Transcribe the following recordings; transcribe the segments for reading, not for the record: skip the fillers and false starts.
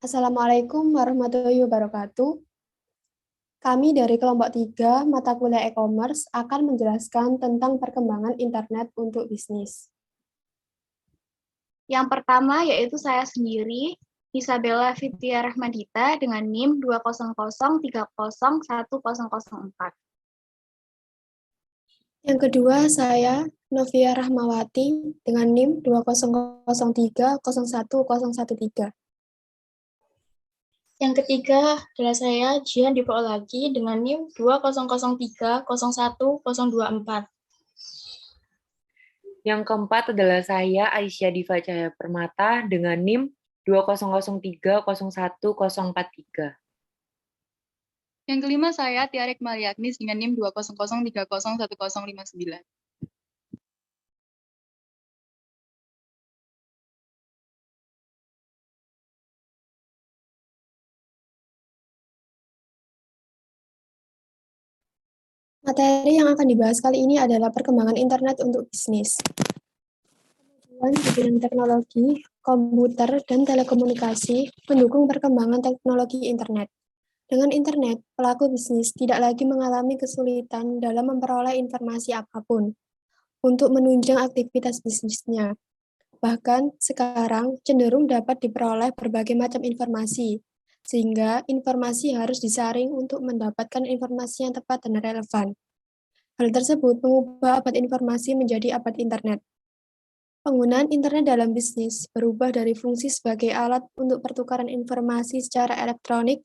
Assalamualaikum warahmatullahi wabarakatuh. Kami dari kelompok 3 mata kuliah e-commerce akan menjelaskan tentang perkembangan internet untuk bisnis. Yang pertama yaitu saya sendiri, Isabella Fitria Rahmadita dengan NIM 200301004. Yang kedua, saya Novia Rahmawati dengan NIM 200301013. Yang ketiga adalah saya, Jian Lagi dengan NIM 20030101024. Yang keempat adalah saya, Aisyah Diva Cahaya Permata dengan NIM 20030101043. Yang kelima saya, Tiarik Maliagnis dengan NIM 200301059. Materi yang akan dibahas kali ini adalah perkembangan internet untuk bisnis. Kemajuan di bidang teknologi, komputer, dan telekomunikasi mendukung perkembangan teknologi internet. Dengan internet, pelaku bisnis tidak lagi mengalami kesulitan dalam memperoleh informasi apapun untuk menunjang aktivitas bisnisnya. Bahkan sekarang cenderung dapat diperoleh berbagai macam informasi, sehingga informasi harus disaring untuk mendapatkan informasi yang tepat dan relevan. Hal tersebut mengubah abad informasi menjadi abad internet. Penggunaan internet dalam bisnis berubah dari fungsi sebagai alat untuk pertukaran informasi secara elektronik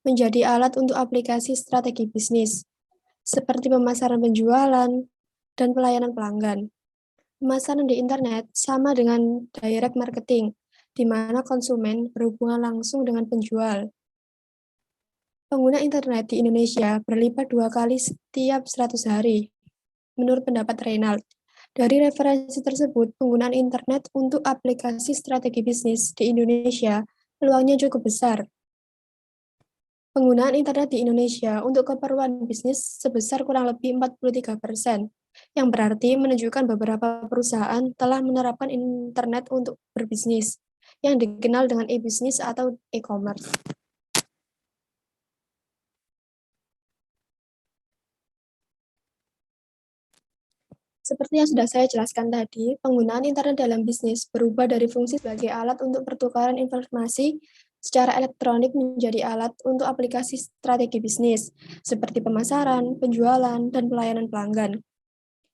menjadi alat untuk aplikasi strategi bisnis, seperti pemasaran penjualan dan pelayanan pelanggan. Pemasaran di internet sama dengan direct marketing, di mana konsumen berhubungan langsung dengan penjual. Pengguna internet di Indonesia berlipat 2 kali setiap 100 hari, menurut pendapat Reynald. Dari referensi tersebut, penggunaan internet untuk aplikasi strategi bisnis di Indonesia peluangnya cukup besar. Penggunaan internet di Indonesia untuk keperluan bisnis sebesar kurang lebih 43%, yang berarti menunjukkan beberapa perusahaan telah menerapkan internet untuk berbisnis, yang dikenal dengan e-bisnis atau e-commerce. Seperti yang sudah saya jelaskan tadi, penggunaan internet dalam bisnis berubah dari fungsi sebagai alat untuk pertukaran informasi secara elektronik menjadi alat untuk aplikasi strategi bisnis, seperti pemasaran, penjualan, dan pelayanan pelanggan.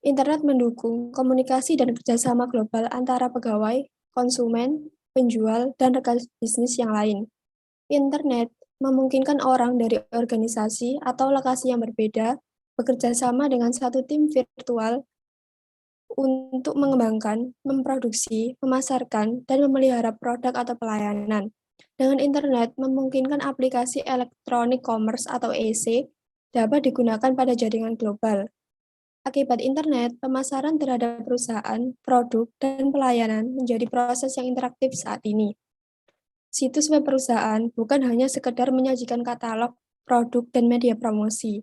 Internet mendukung komunikasi dan kerjasama global antara pegawai, konsumen, penjual, dan rekan bisnis yang lain. Internet memungkinkan orang dari organisasi atau lokasi yang berbeda bekerja sama dengan satu tim virtual untuk mengembangkan, memproduksi, memasarkan, dan memelihara produk atau pelayanan. Dengan internet, memungkinkan aplikasi elektronik commerce atau EC dapat digunakan pada jaringan global. Akibat internet, pemasaran terhadap perusahaan, produk, dan pelayanan menjadi proses yang interaktif saat ini. Situs web perusahaan bukan hanya sekedar menyajikan katalog, produk, dan media promosi,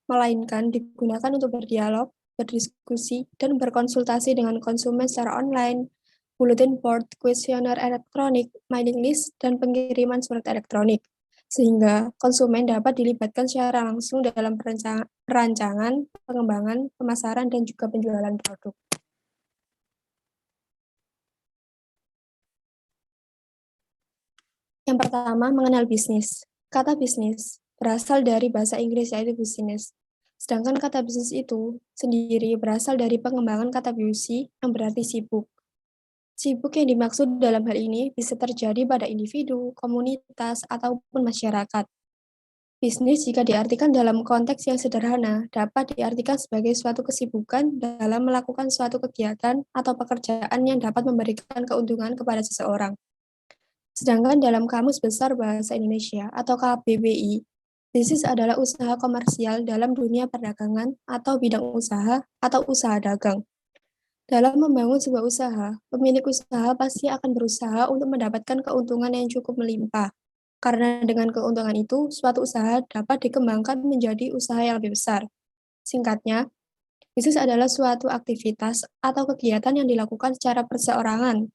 melainkan digunakan untuk berdialog, berdiskusi, dan berkonsultasi dengan konsumen secara online, bulletin board, kuesioner elektronik, mailing list, dan pengiriman surat elektronik, sehingga konsumen dapat dilibatkan secara langsung dalam perancangan, pengembangan, pemasaran, dan juga penjualan produk. Yang pertama, mengenal bisnis. Kata bisnis berasal dari bahasa Inggris yaitu business. Sedangkan kata bisnis itu sendiri berasal dari pengembangan kata busy yang berarti sibuk. Sibuk yang dimaksud dalam hal ini bisa terjadi pada individu, komunitas, ataupun masyarakat. Bisnis jika diartikan dalam konteks yang sederhana dapat diartikan sebagai suatu kesibukan dalam melakukan suatu kegiatan atau pekerjaan yang dapat memberikan keuntungan kepada seseorang. Sedangkan dalam Kamus Besar Bahasa Indonesia atau KBBI, bisnis adalah usaha komersial dalam dunia perdagangan atau bidang usaha atau usaha dagang. Dalam membangun sebuah usaha, pemilik usaha pasti akan berusaha untuk mendapatkan keuntungan yang cukup melimpah. Karena dengan keuntungan itu, suatu usaha dapat dikembangkan menjadi usaha yang lebih besar. Singkatnya, bisnis adalah suatu aktivitas atau kegiatan yang dilakukan secara perseorangan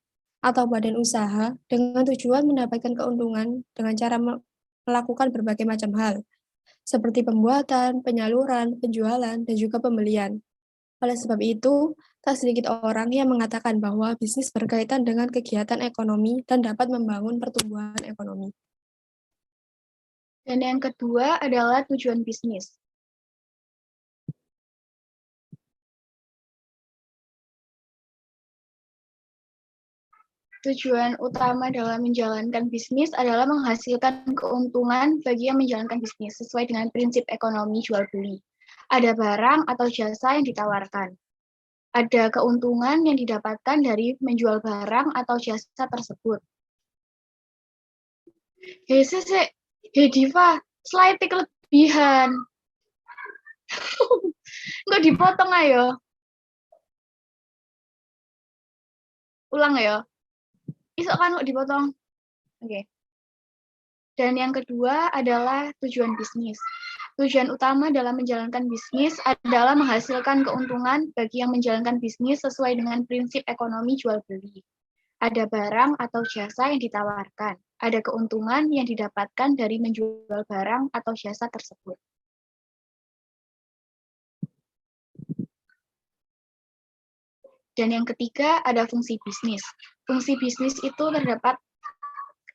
atau badan usaha dengan tujuan mendapatkan keuntungan dengan cara melakukan berbagai macam hal, seperti pembuatan, penyaluran, penjualan, dan juga pembelian. Oleh sebab itu, tak sedikit orang yang mengatakan bahwa bisnis berkaitan dengan kegiatan ekonomi dan dapat membangun pertumbuhan ekonomi. Dan yang kedua adalah tujuan bisnis. Tujuan utama dalam menjalankan bisnis adalah menghasilkan keuntungan bagi yang menjalankan bisnis sesuai dengan prinsip ekonomi jual beli. Ada barang atau jasa yang ditawarkan. Ada keuntungan yang didapatkan dari menjual barang atau jasa tersebut. Hei Diva, slide kelebihan. Nggak dipotong ayo. Ulang ya. Isok kan kok dipotong. Oke. Dan yang kedua adalah tujuan bisnis. Tujuan utama dalam menjalankan bisnis adalah menghasilkan keuntungan bagi yang menjalankan bisnis sesuai dengan prinsip ekonomi jual beli. Ada barang atau jasa yang ditawarkan. Ada keuntungan yang didapatkan dari menjual barang atau jasa tersebut. Dan yang ketiga ada fungsi bisnis. Fungsi bisnis itu terdapat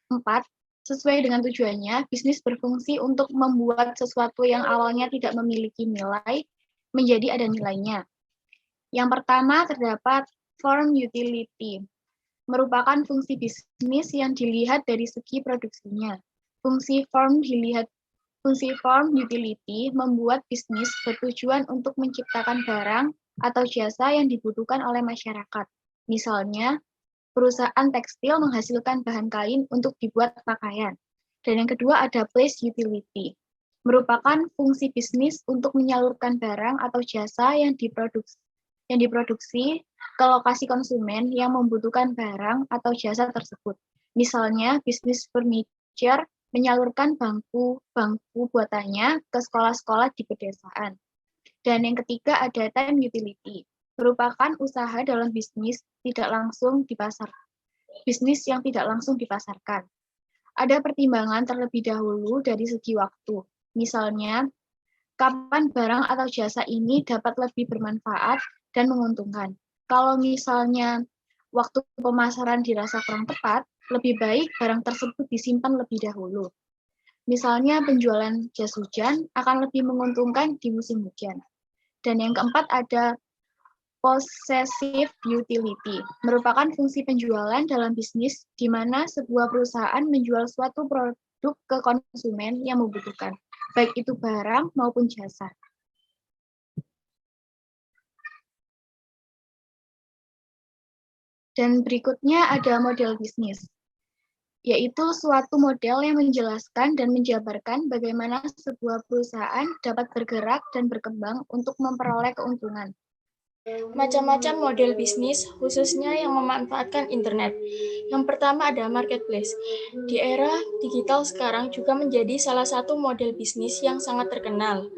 4. Sesuai dengan tujuannya, bisnis berfungsi untuk membuat sesuatu yang awalnya tidak memiliki nilai menjadi ada nilainya. Yang pertama terdapat form utility, merupakan fungsi bisnis yang dilihat dari segi produksinya. Fungsi form utility membuat bisnis bertujuan untuk menciptakan barang atau jasa yang dibutuhkan oleh masyarakat. Misalnya, perusahaan tekstil menghasilkan bahan kain untuk dibuat pakaian. Dan yang kedua ada place utility, merupakan fungsi bisnis untuk menyalurkan barang atau jasa yang diproduksi ke lokasi konsumen yang membutuhkan barang atau jasa tersebut. Misalnya, bisnis furniture menyalurkan bangku buatannya ke sekolah-sekolah di pedesaan. Dan yang ketiga ada time utility, merupakan usaha dalam bisnis bisnis yang tidak langsung dipasarkan. Ada pertimbangan terlebih dahulu dari segi waktu. Misalnya, kapan barang atau jasa ini dapat lebih bermanfaat dan menguntungkan. Kalau misalnya waktu pemasaran dirasa kurang tepat, lebih baik barang tersebut disimpan lebih dahulu. Misalnya penjualan jas hujan akan lebih menguntungkan di musim hujan. Dan yang keempat ada possessive utility, merupakan fungsi penjualan dalam bisnis di mana sebuah perusahaan menjual suatu produk ke konsumen yang membutuhkan, baik itu barang maupun jasa. Dan berikutnya ada model bisnis, yaitu suatu model yang menjelaskan dan menjabarkan bagaimana sebuah perusahaan dapat bergerak dan berkembang untuk memperoleh keuntungan. Macam-macam model bisnis, khususnya yang memanfaatkan internet. Yang pertama ada marketplace. Di era digital sekarang juga menjadi salah satu model bisnis yang sangat terkenal.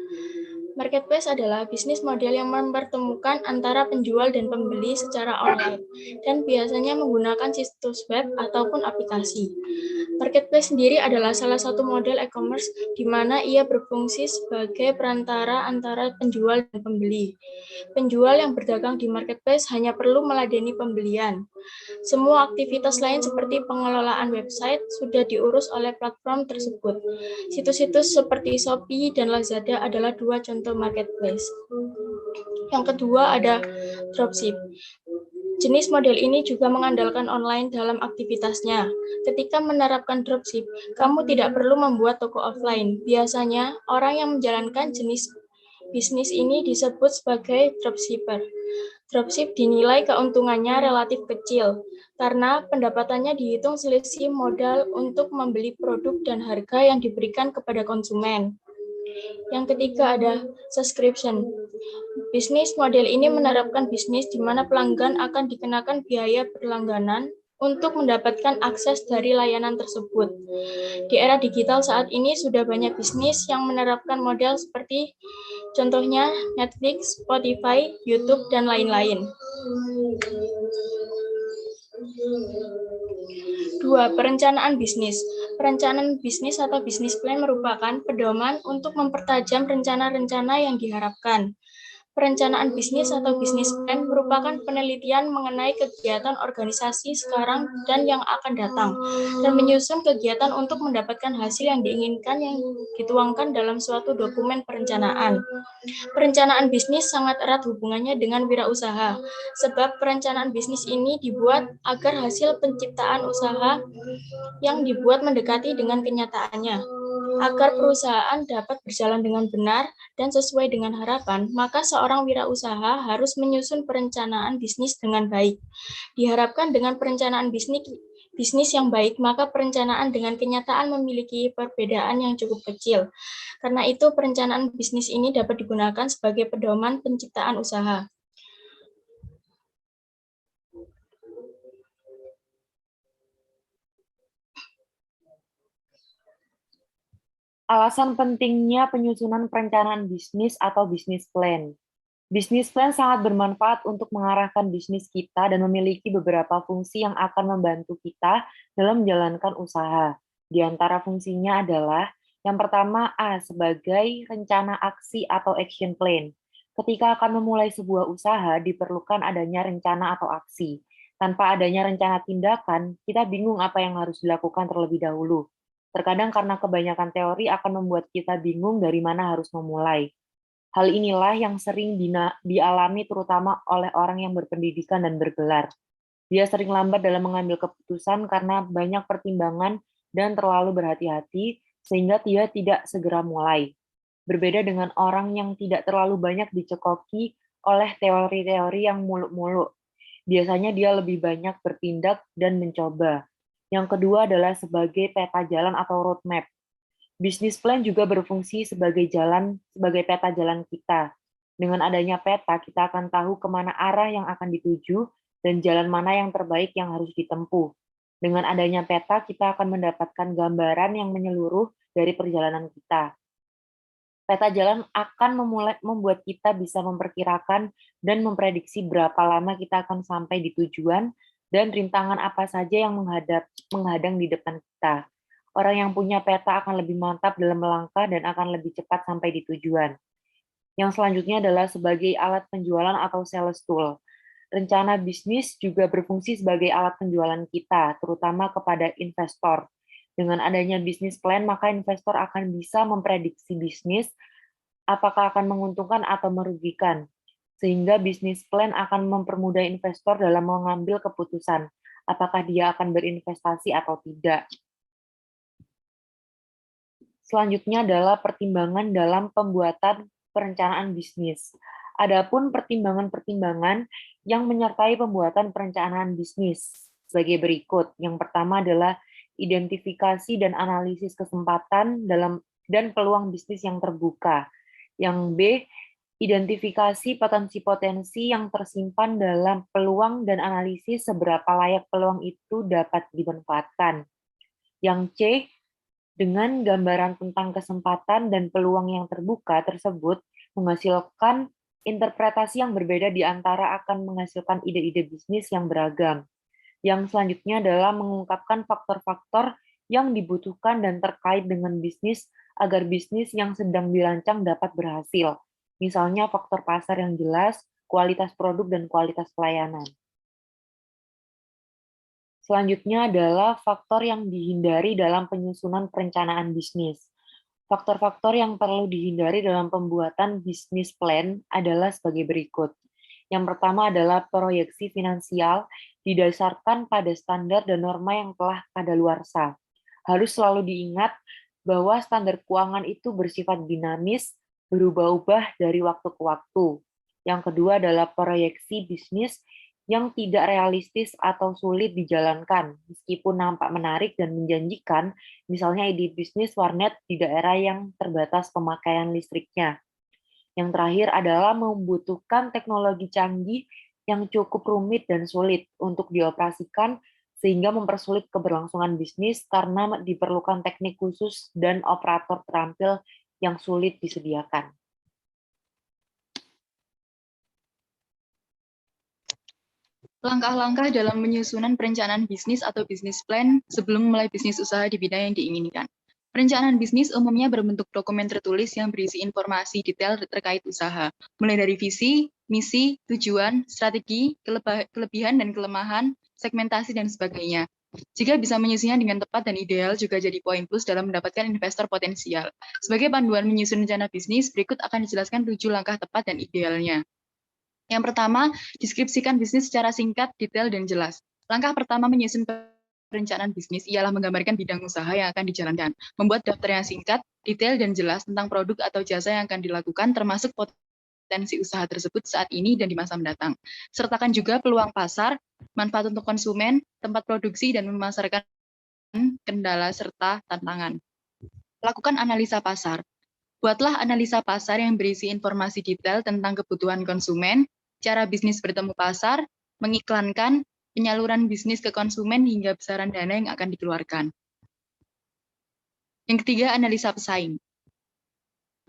Marketplace adalah bisnis model yang mempertemukan antara penjual dan pembeli secara online, dan biasanya menggunakan situs web ataupun aplikasi. Marketplace sendiri adalah salah satu model e-commerce di mana ia berfungsi sebagai perantara antara penjual dan pembeli. Penjual yang berdagang di marketplace hanya perlu meladeni pembelian. Semua aktivitas lain seperti pengelolaan website sudah diurus oleh platform tersebut. Situs-situs seperti Shopee dan Lazada adalah dua contoh marketplace. Yang kedua ada dropship. Jenis model ini juga mengandalkan online dalam aktivitasnya. Ketika menerapkan dropship, kamu tidak perlu membuat toko offline. Biasanya, orang yang menjalankan jenis bisnis ini disebut sebagai dropshipper. Dropship dinilai keuntungannya relatif kecil, karena pendapatannya dihitung selisih modal untuk membeli produk dan harga yang diberikan kepada konsumen. Yang ketiga ada subscription. Bisnis model ini menerapkan bisnis di mana pelanggan akan dikenakan biaya berlangganan untuk mendapatkan akses dari layanan tersebut. Di era digital saat ini sudah banyak bisnis yang menerapkan model seperti contohnya Netflix, Spotify, YouTube, dan lain-lain. 2. Perencanaan bisnis. Perencanaan bisnis atau bisnis plan merupakan pedoman untuk mempertajam rencana-rencana yang diharapkan. Perencanaan bisnis atau bisnis plan merupakan penelitian mengenai kegiatan organisasi sekarang dan yang akan datang, dan menyusun kegiatan untuk mendapatkan hasil yang diinginkan yang dituangkan dalam suatu dokumen perencanaan. Perencanaan bisnis sangat erat hubungannya dengan wirausaha, sebab perencanaan bisnis ini dibuat agar hasil penciptaan usaha yang dibuat mendekati dengan kenyataannya. Agar perusahaan dapat berjalan dengan benar dan sesuai dengan harapan, maka seorang wirausaha harus menyusun perencanaan bisnis dengan baik. Diharapkan dengan perencanaan bisnis yang baik, maka perencanaan dengan kenyataan memiliki perbedaan yang cukup kecil. Karena itu, perencanaan bisnis ini dapat digunakan sebagai pedoman penciptaan usaha. Alasan pentingnya penyusunan perencanaan bisnis atau bisnis plan. Bisnis plan sangat bermanfaat untuk mengarahkan bisnis kita dan memiliki beberapa fungsi yang akan membantu kita dalam menjalankan usaha. Di antara fungsinya adalah, yang pertama A, sebagai rencana aksi atau action plan. Ketika akan memulai sebuah usaha, diperlukan adanya rencana atau aksi. Tanpa adanya rencana tindakan, kita bingung apa yang harus dilakukan terlebih dahulu. Terkadang karena kebanyakan teori akan membuat kita bingung dari mana harus memulai. Hal inilah yang sering dialami terutama oleh orang yang berpendidikan dan bergelar. Dia sering lambat dalam mengambil keputusan karena banyak pertimbangan dan terlalu berhati-hati, sehingga dia tidak segera mulai. Berbeda dengan orang yang tidak terlalu banyak dicekoki oleh teori-teori yang muluk-muluk. Biasanya dia lebih banyak bertindak dan mencoba. Yang kedua adalah sebagai peta jalan atau roadmap. Bisnis plan juga berfungsi sebagai peta jalan kita. Dengan adanya peta, kita akan tahu kemana arah yang akan dituju dan jalan mana yang terbaik yang harus ditempuh. Dengan adanya peta, kita akan mendapatkan gambaran yang menyeluruh dari perjalanan kita. Peta jalan akan membuat kita bisa memperkirakan dan memprediksi berapa lama kita akan sampai di tujuan dan rintangan apa saja yang menghadang di depan kita. Orang yang punya peta akan lebih mantap dalam melangkah dan akan lebih cepat sampai di tujuan. Yang selanjutnya adalah sebagai alat penjualan atau sales tool. Rencana bisnis juga berfungsi sebagai alat penjualan kita, terutama kepada investor. Dengan adanya bisnis plan, maka investor akan bisa memprediksi bisnis apakah akan menguntungkan atau merugikan. Sehingga bisnis plan akan mempermudah investor dalam mengambil keputusan apakah dia akan berinvestasi atau tidak. Selanjutnya adalah pertimbangan dalam pembuatan perencanaan bisnis. Adapun pertimbangan-pertimbangan yang menyertai pembuatan perencanaan bisnis sebagai berikut. Yang pertama adalah identifikasi dan analisis kesempatan dan peluang bisnis yang terbuka. Yang B, identifikasi potensi-potensi yang tersimpan dalam peluang dan analisis seberapa layak peluang itu dapat dimanfaatkan. Yang C, dengan gambaran tentang kesempatan dan peluang yang terbuka tersebut menghasilkan interpretasi yang berbeda di antara akan menghasilkan ide-ide bisnis yang beragam. Yang selanjutnya adalah mengungkapkan faktor-faktor yang dibutuhkan dan terkait dengan bisnis agar bisnis yang sedang dirancang dapat berhasil. Misalnya faktor pasar yang jelas, kualitas produk, dan kualitas pelayanan. Selanjutnya adalah faktor yang dihindari dalam penyusunan perencanaan bisnis. Faktor-faktor yang perlu dihindari dalam pembuatan bisnis plan adalah sebagai berikut. Yang pertama adalah proyeksi finansial didasarkan pada standar dan norma yang telah kadaluarsa. Harus selalu diingat bahwa standar keuangan itu bersifat dinamis, berubah-ubah dari waktu ke waktu. Yang kedua adalah proyeksi bisnis yang tidak realistis atau sulit dijalankan, meskipun nampak menarik dan menjanjikan, misalnya ide bisnis warnet di daerah yang terbatas pemakaian listriknya. Yang terakhir adalah membutuhkan teknologi canggih yang cukup rumit dan sulit untuk dioperasikan, sehingga mempersulit keberlangsungan bisnis karena diperlukan teknik khusus dan operator terampil yang sulit disediakan. Langkah-langkah dalam penyusunan perencanaan bisnis atau bisnis plan sebelum memulai bisnis usaha di bidang yang diinginkan. Perencanaan bisnis umumnya berbentuk dokumen tertulis yang berisi informasi detail terkait usaha, mulai dari visi, misi, tujuan, strategi, kelebihan dan kelemahan, segmentasi, dan sebagainya. Jika bisa menyusunnya dengan tepat dan ideal, juga jadi poin plus dalam mendapatkan investor potensial. Sebagai panduan menyusun rencana bisnis, berikut akan dijelaskan 7 langkah tepat dan idealnya. Yang pertama, deskripsikan bisnis secara singkat, detail, dan jelas. Langkah pertama menyusun perencanaan bisnis ialah menggambarkan bidang usaha yang akan dijalankan, membuat daftar yang singkat, detail, dan jelas tentang produk atau jasa yang akan dilakukan, termasuk potensi usaha tersebut saat ini dan di masa mendatang. Sertakan juga peluang pasar, manfaat untuk konsumen, tempat produksi, dan memasarkan kendala serta tantangan. Lakukan analisa pasar. Buatlah analisa pasar yang berisi informasi detail tentang kebutuhan konsumen, cara bisnis bertemu pasar, mengiklankan, penyaluran bisnis ke konsumen hingga besaran dana yang akan dikeluarkan. Yang ketiga, analisa pesaing.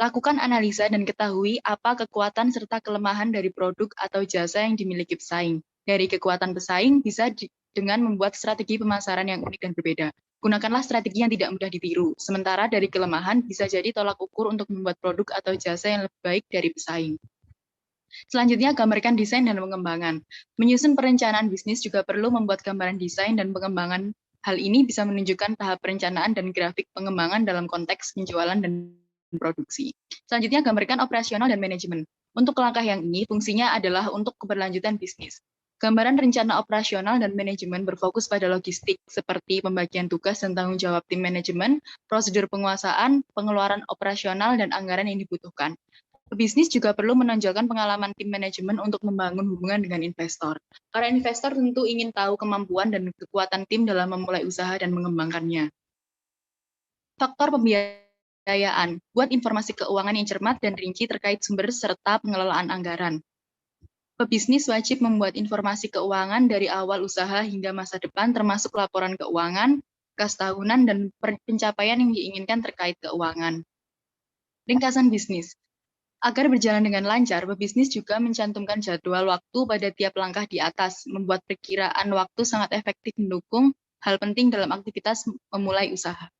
Lakukan analisa dan ketahui apa kekuatan serta kelemahan dari produk atau jasa yang dimiliki pesaing. Dari kekuatan pesaing bisa dengan membuat strategi pemasaran yang unik dan berbeda. Gunakanlah strategi yang tidak mudah ditiru. Sementara dari kelemahan bisa jadi tolak ukur untuk membuat produk atau jasa yang lebih baik dari pesaing. Selanjutnya, gambarkan desain dan pengembangan. Menyusun perencanaan bisnis juga perlu membuat gambaran desain dan pengembangan. Hal ini bisa menunjukkan tahap perencanaan dan grafik pengembangan dalam konteks penjualan dan produksi. Selanjutnya, gambarkan operasional dan manajemen. Untuk langkah yang ini, fungsinya adalah untuk keberlanjutan bisnis. Gambaran rencana operasional dan manajemen berfokus pada logistik, seperti pembagian tugas dan tanggung jawab tim manajemen, prosedur penguasaan, pengeluaran operasional, dan anggaran yang dibutuhkan. Pebisnis juga perlu menonjolkan pengalaman tim manajemen untuk membangun hubungan dengan investor. Para investor tentu ingin tahu kemampuan dan kekuatan tim dalam memulai usaha dan mengembangkannya. Faktor pembiayaan. Buat informasi keuangan yang cermat dan rinci terkait sumber serta pengelolaan anggaran. Pebisnis wajib membuat informasi keuangan dari awal usaha hingga masa depan, termasuk laporan keuangan, kas tahunan, dan pencapaian yang diinginkan terkait keuangan. Ringkasan bisnis. Agar berjalan dengan lancar, pebisnis juga mencantumkan jadwal waktu pada tiap langkah di atas, membuat perkiraan waktu sangat efektif mendukung hal penting dalam aktivitas memulai usaha.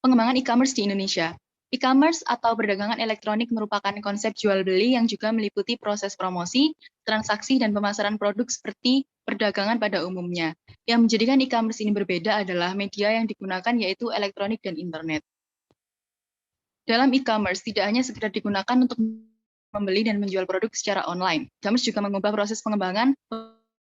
Pengembangan e-commerce di Indonesia. E-commerce atau perdagangan elektronik merupakan konsep jual-beli yang juga meliputi proses promosi, transaksi, dan pemasaran produk seperti perdagangan pada umumnya. Yang menjadikan e-commerce ini berbeda adalah media yang digunakan yaitu elektronik dan internet. Dalam e-commerce, tidak hanya sekedar digunakan untuk membeli dan menjual produk secara online. E-commerce juga mengubah proses pengembangan,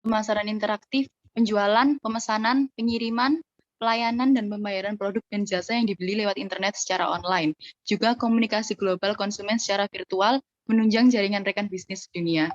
pemasaran interaktif, penjualan, pemesanan, pengiriman, pelayanan, dan pembayaran produk dan jasa yang dibeli lewat internet secara online. Juga komunikasi global konsumen secara virtual, menunjang jaringan rekan bisnis dunia.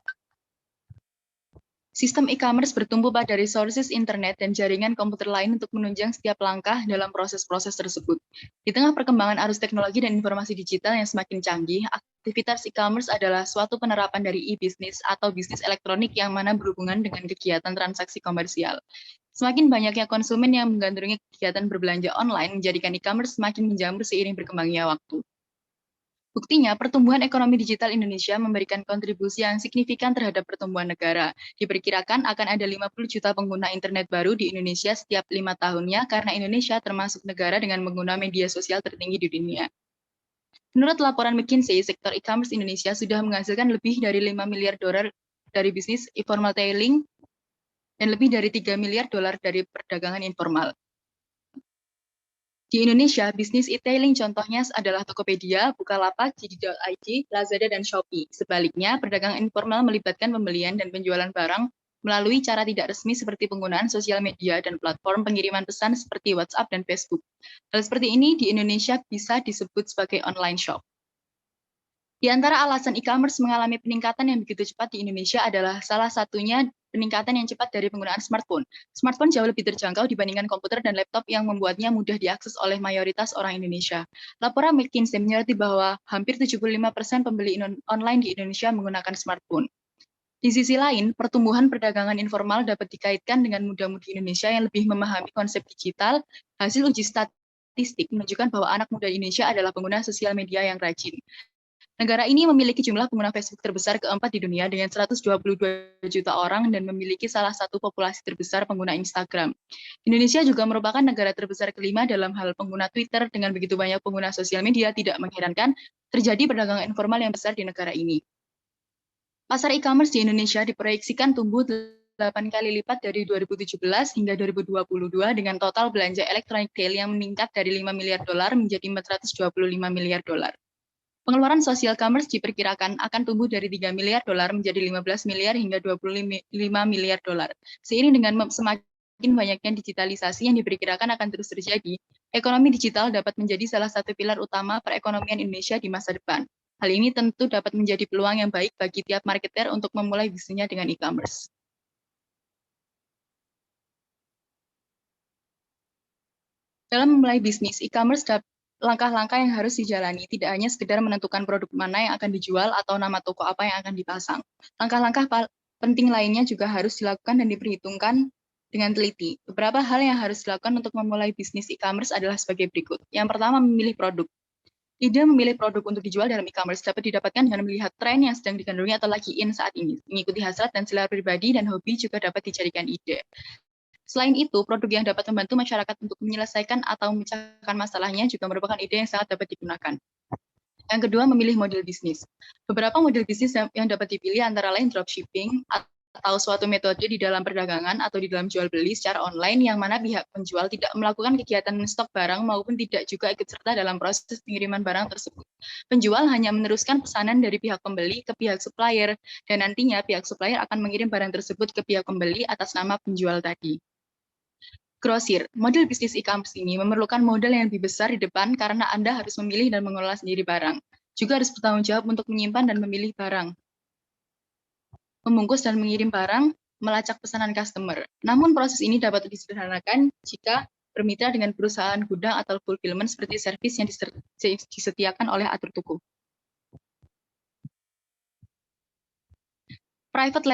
Sistem e-commerce bertumbuh pada resources internet dan jaringan komputer lain untuk menunjang setiap langkah dalam proses-proses tersebut. Di tengah perkembangan arus teknologi dan informasi digital yang semakin canggih, aktivitas e-commerce adalah suatu penerapan dari e-business atau bisnis elektronik yang mana berhubungan dengan kegiatan transaksi komersial. Semakin banyaknya konsumen yang menggandrungi kegiatan berbelanja online menjadikan e-commerce semakin menjamur seiring berkembangnya waktu. Buktinya, pertumbuhan ekonomi digital Indonesia memberikan kontribusi yang signifikan terhadap pertumbuhan negara. Diperkirakan akan ada 50 juta pengguna internet baru di Indonesia setiap 5 tahunnya karena Indonesia termasuk negara dengan pengguna media sosial tertinggi di dunia. Menurut laporan McKinsey, sektor e-commerce Indonesia sudah menghasilkan lebih dari 5 miliar dolar dari bisnis informal retailing dan lebih dari 3 miliar dolar dari perdagangan informal. Di Indonesia, bisnis e-tailing contohnya adalah Tokopedia, Bukalapak, JD.id, Lazada, dan Shopee. Sebaliknya, perdagangan informal melibatkan pembelian dan penjualan barang melalui cara tidak resmi seperti penggunaan sosial media dan platform pengiriman pesan seperti WhatsApp dan Facebook. Hal seperti ini di Indonesia bisa disebut sebagai online shop. Di antara alasan e-commerce mengalami peningkatan yang begitu cepat di Indonesia adalah salah satunya peningkatan yang cepat dari penggunaan smartphone. Smartphone jauh lebih terjangkau dibandingkan komputer dan laptop yang membuatnya mudah diakses oleh mayoritas orang Indonesia. Laporan McKinsey menyoroti bahwa hampir 75% pembeli online di Indonesia menggunakan smartphone. Di sisi lain, pertumbuhan perdagangan informal dapat dikaitkan dengan muda-mudi Indonesia yang lebih memahami konsep digital. Hasil uji statistik menunjukkan bahwa anak muda Indonesia adalah pengguna sosial media yang rajin. Negara ini memiliki jumlah pengguna Facebook terbesar keempat di dunia dengan 122 juta orang dan memiliki salah satu populasi terbesar pengguna Instagram. Indonesia juga merupakan negara terbesar kelima dalam hal pengguna Twitter. Dengan begitu banyak pengguna sosial media, tidak mengherankan terjadi perdagangan informal yang besar di negara ini. Pasar e-commerce di Indonesia diproyeksikan tumbuh 8 kali lipat dari 2017 hingga 2022 dengan total belanja elektronik retail yang meningkat dari 5 miliar dolar menjadi 425 miliar dolar. Pengeluaran sosial commerce diperkirakan akan tumbuh dari 3 miliar dolar menjadi 15 miliar hingga 25 miliar dolar. Seiring dengan semakin banyaknya digitalisasi yang diperkirakan akan terus terjadi, ekonomi digital dapat menjadi salah satu pilar utama perekonomian Indonesia di masa depan. Hal ini tentu dapat menjadi peluang yang baik bagi tiap marketer untuk memulai bisnisnya dengan e-commerce. Dalam memulai bisnis, e-commerce langkah-langkah yang harus dijalani tidak hanya sekedar menentukan produk mana yang akan dijual atau nama toko apa yang akan dipasang. Langkah-langkah penting lainnya juga harus dilakukan dan diperhitungkan dengan teliti. Beberapa hal yang harus dilakukan untuk memulai bisnis e-commerce adalah sebagai berikut. Yang pertama, memilih produk. Ide memilih produk untuk dijual dalam e-commerce dapat didapatkan dengan melihat tren yang sedang digandrungi atau lagi in saat ini. Mengikuti hasrat dan selera pribadi dan hobi juga dapat dijadikan ide. Selain itu, produk yang dapat membantu masyarakat untuk menyelesaikan atau memecahkan masalahnya juga merupakan ide yang sangat dapat digunakan. Yang kedua, memilih model bisnis. Beberapa model bisnis yang dapat dipilih antara lain dropshipping atau suatu metode di dalam perdagangan atau di dalam jual beli secara online yang mana pihak penjual tidak melakukan kegiatan stok barang maupun tidak juga ikut serta dalam proses pengiriman barang tersebut. Penjual hanya meneruskan pesanan dari pihak pembeli ke pihak supplier dan nantinya pihak supplier akan mengirim barang tersebut ke pihak pembeli atas nama penjual tadi. Grosir, model bisnis e-commerce ini memerlukan modal yang lebih besar di depan karena Anda harus memilih dan mengelola sendiri barang. Juga harus bertanggung jawab untuk menyimpan dan memilih barang. Membungkus dan mengirim barang, melacak pesanan customer. Namun proses ini dapat disederhanakan jika bermitra dengan perusahaan gudang atau fulfillment seperti servis yang disediakan oleh atur toko. Private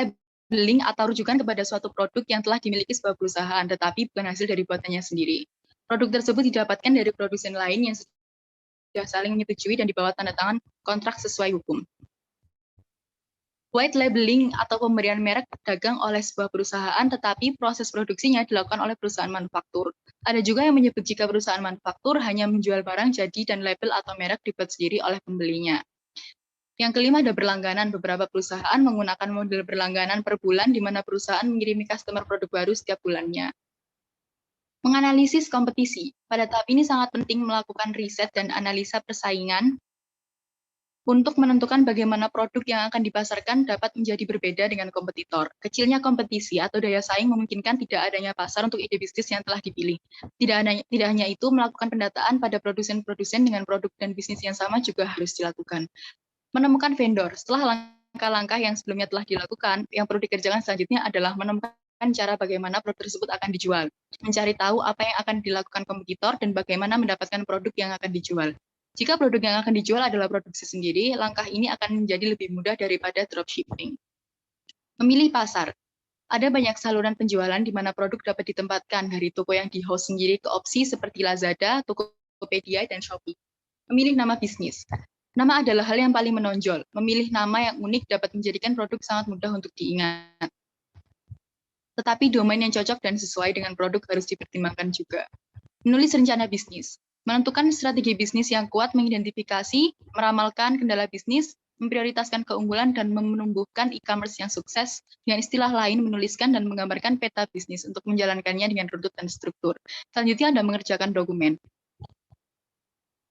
labeling atau rujukan kepada suatu produk yang telah dimiliki sebuah perusahaan, tetapi bukan hasil dari buatannya sendiri. Produk tersebut didapatkan dari produsen lain yang sudah saling menyetujui dan di bawah tanda tangan kontrak sesuai hukum. White labeling atau pemberian merek dagang oleh sebuah perusahaan, tetapi proses produksinya dilakukan oleh perusahaan manufaktur. Ada juga yang menyebut jika perusahaan manufaktur hanya menjual barang jadi dan label atau merek dibuat sendiri oleh pembelinya. Yang kelima ada berlangganan. Beberapa perusahaan menggunakan model berlangganan per bulan di mana perusahaan mengirimi customer produk baru setiap bulannya. Menganalisis kompetisi. Pada tahap ini sangat penting melakukan riset dan analisa persaingan untuk menentukan bagaimana produk yang akan dipasarkan dapat menjadi berbeda dengan kompetitor. Kecilnya kompetisi atau daya saing memungkinkan tidak adanya pasar untuk ide bisnis yang telah dipilih. Tidak hanya itu, melakukan pendataan pada produsen-produsen dengan produk dan bisnis yang sama juga harus dilakukan. Menemukan vendor. Setelah langkah-langkah yang sebelumnya telah dilakukan, yang perlu dikerjakan selanjutnya adalah menemukan cara bagaimana produk tersebut akan dijual, mencari tahu apa yang akan dilakukan kompetitor, dan bagaimana mendapatkan produk yang akan dijual. Jika produk yang akan dijual adalah produksi sendiri, langkah ini akan menjadi lebih mudah daripada dropshipping. Memilih pasar. Ada banyak saluran penjualan di mana produk dapat ditempatkan dari toko yang di-host sendiri ke opsi seperti Lazada, Tokopedia, dan Shopee. Memilih nama bisnis. Nama adalah hal yang paling menonjol. Memilih nama yang unik dapat menjadikan produk sangat mudah untuk diingat. Tetapi domain yang cocok dan sesuai dengan produk harus dipertimbangkan juga. Menulis rencana bisnis. Menentukan strategi bisnis yang kuat, mengidentifikasi, meramalkan kendala bisnis, memprioritaskan keunggulan, dan menumbuhkan e-commerce yang sukses. Dengan istilah lain, menuliskan dan menggambarkan peta bisnis untuk menjalankannya dengan runtut dan struktur. Selanjutnya Anda mengerjakan dokumen.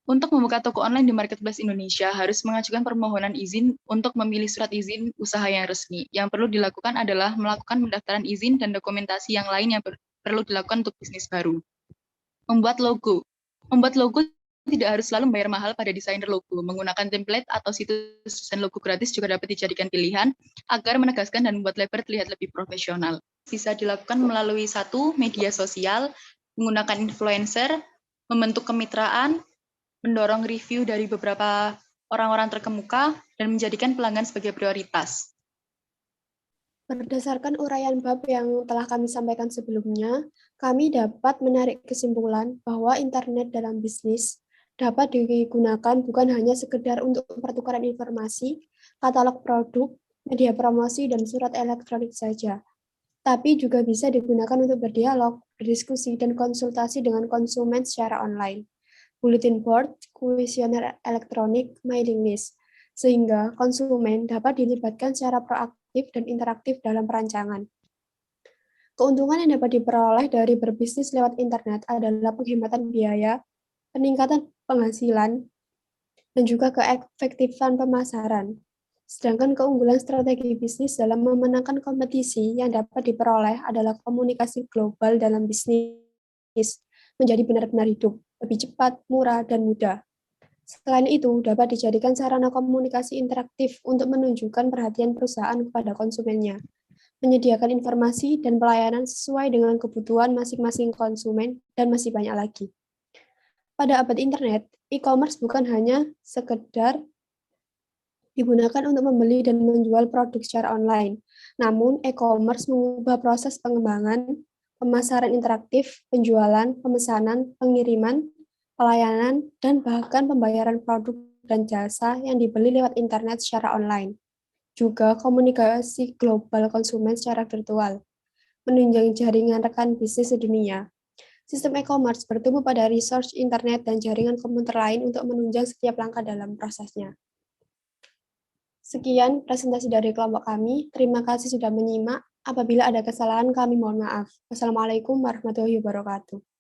Untuk membuka toko online di Marketplace Indonesia, harus mengajukan permohonan izin untuk memilih surat izin usaha yang resmi. Yang perlu dilakukan adalah melakukan pendaftaran izin dan dokumentasi yang lain yang perlu dilakukan untuk bisnis baru. Membuat logo. Membuat logo tidak harus selalu membayar mahal pada desainer logo. Menggunakan template atau situs desain logo gratis juga dapat dijadikan pilihan agar menegaskan dan membuat label terlihat lebih profesional. Bisa dilakukan melalui media sosial, menggunakan influencer, membentuk kemitraan, mendorong review dari beberapa orang-orang terkemuka, dan menjadikan pelanggan sebagai prioritas. Berdasarkan uraian bab yang telah kami sampaikan sebelumnya, kami dapat menarik kesimpulan bahwa internet dalam bisnis dapat digunakan bukan hanya sekedar untuk pertukaran informasi, katalog produk, media promosi, dan surat elektronik saja, tapi juga bisa digunakan untuk berdialog, berdiskusi, dan konsultasi dengan konsumen secara online. Bulletin board, kuesioner elektronik, mailing list, sehingga konsumen dapat dilibatkan secara proaktif dan interaktif dalam perancangan. Keuntungan yang dapat diperoleh dari berbisnis lewat internet adalah penghematan biaya, peningkatan penghasilan, dan juga keefektifan pemasaran. Sedangkan keunggulan strategi bisnis dalam memenangkan kompetisi yang dapat diperoleh adalah komunikasi global dalam bisnis menjadi benar-benar hidup, lebih cepat, murah, dan mudah. Selain itu, dapat dijadikan sarana komunikasi interaktif untuk menunjukkan perhatian perusahaan kepada konsumennya, menyediakan informasi dan pelayanan sesuai dengan kebutuhan masing-masing konsumen, dan masih banyak lagi. Pada abad internet, e-commerce bukan hanya sekedar digunakan untuk membeli dan menjual produk secara online. Namun, e-commerce mengubah proses pengembangan, pemasaran interaktif, penjualan, pemesanan, pengiriman, pelayanan, dan bahkan pembayaran produk dan jasa yang dibeli lewat internet secara online. Juga komunikasi global konsumen secara virtual, menunjang jaringan rekan bisnis sedunia. Sistem e-commerce bertumbuh pada resource internet dan jaringan komputer lain untuk menunjang setiap langkah dalam prosesnya. Sekian presentasi dari kelompok kami. Terima kasih sudah menyimak. Apabila ada kesalahan, kami mohon maaf. Wassalamualaikum warahmatullahi wabarakatuh.